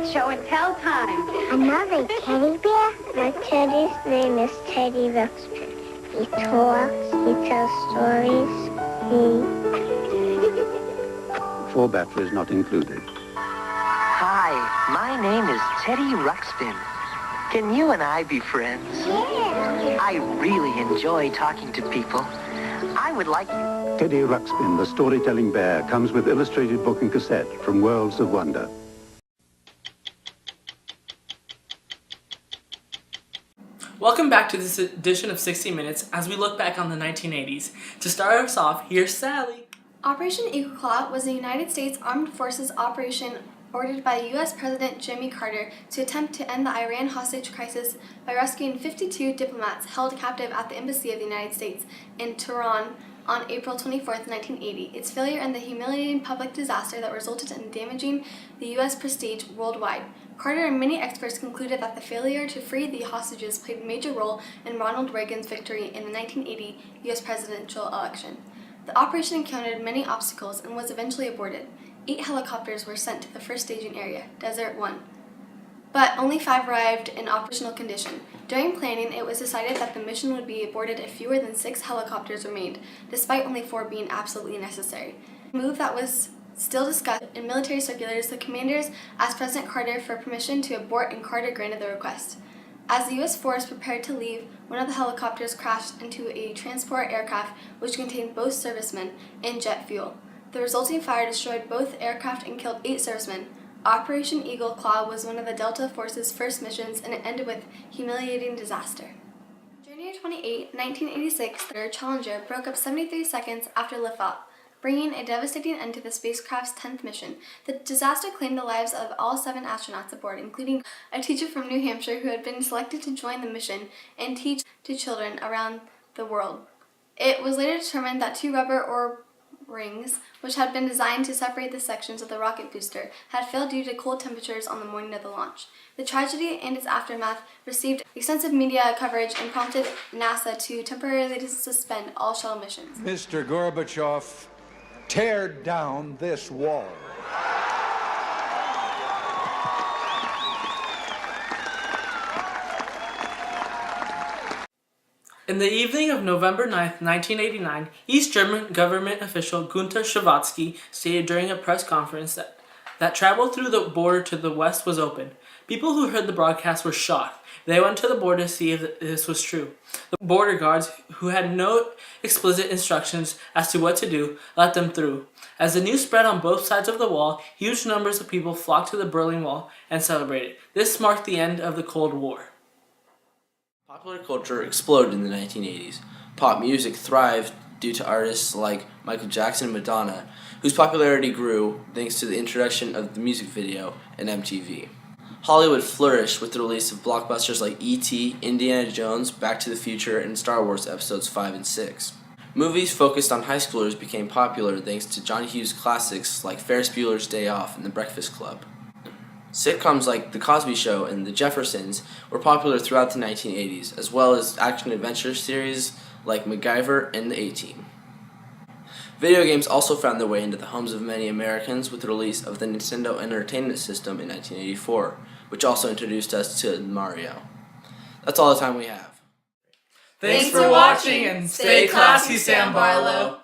It's show and tell time. Another teddy bear? My teddy's name is Teddy Ruxpin. He talks, he tells stories, he... 4 batteries not included. Hi, my name is Teddy Ruxpin. Can you and I be friends? Yeah. I really enjoy talking to people. I would like you. Teddy Ruxpin, the storytelling bear, comes with illustrated book and cassette from Worlds of Wonder. Welcome back to this edition of 60 Minutes as we look back on the 1980s. To start us off, here's Sally. Operation Eagle Claw was a United States Armed Forces operation ordered by U.S. President Jimmy Carter to attempt to end the Iran hostage crisis by rescuing 52 diplomats held captive at the Embassy of the United States in Tehran on April 24, 1980. Its failure and the humiliating public disaster that resulted in damaging the U.S. prestige worldwide. Carter and many experts concluded that the failure to free the hostages played a major role in Ronald Reagan's victory in the 1980 U.S. presidential election. The operation encountered many obstacles and was eventually aborted. 8 helicopters were sent to the first staging area, Desert 1, but only 5 arrived in operational condition. During planning, it was decided that the mission would be aborted if fewer than 6 helicopters remained, despite only 4 being absolutely necessary. A move that was still discussed in military circulars, the commanders asked President Carter for permission to abort, and Carter granted the request. As the U.S. force prepared to leave, one of the helicopters crashed into a transport aircraft which contained both servicemen and jet fuel. The resulting fire destroyed both aircraft and killed 8 servicemen. Operation Eagle Claw was one of the Delta Force's first missions, and it ended with humiliating disaster. January 28, 1986, the Challenger broke up 73 seconds after liftoff, bringing a devastating end to the spacecraft's 10th mission. The disaster claimed the lives of all 7 astronauts aboard, including a teacher from New Hampshire who had been selected to join the mission and teach to children around the world. It was later determined that 2 rubber rings, which had been designed to separate the sections of the rocket booster, had failed due to cold temperatures on the morning of the launch. The tragedy and its aftermath received extensive media coverage and prompted NASA to temporarily suspend all shuttle missions. Mr. Gorbachev, tear down this wall. In the evening of November 9, 1989, East German government official Günter Schabowski stated during a press conference that travel through the border to the west was open. People who heard the broadcast were shocked. They went to the border to see if this was true. The border guards, who had no explicit instructions as to what to do, let them through. As the news spread on both sides of the wall, huge numbers of people flocked to the Berlin Wall and celebrated. This marked the end of the Cold War. Popular culture exploded in the 1980s. Pop music thrived due to artists like Michael Jackson and Madonna, whose popularity grew thanks to the introduction of the music video and MTV. Hollywood flourished with the release of blockbusters like E.T., Indiana Jones, Back to the Future, and Star Wars Episodes 5 and 6. Movies focused on high schoolers became popular thanks to John Hughes classics like Ferris Bueller's Day Off and The Breakfast Club. Sitcoms like The Cosby Show and The Jeffersons were popular throughout the 1980s, as well as action-adventure series like MacGyver and The A-Team. Video games also found their way into the homes of many Americans with the release of the Nintendo Entertainment System in 1984, which also introduced us to Mario. That's all the time we have. Thanks for watching and stay classy, Sam Barlow.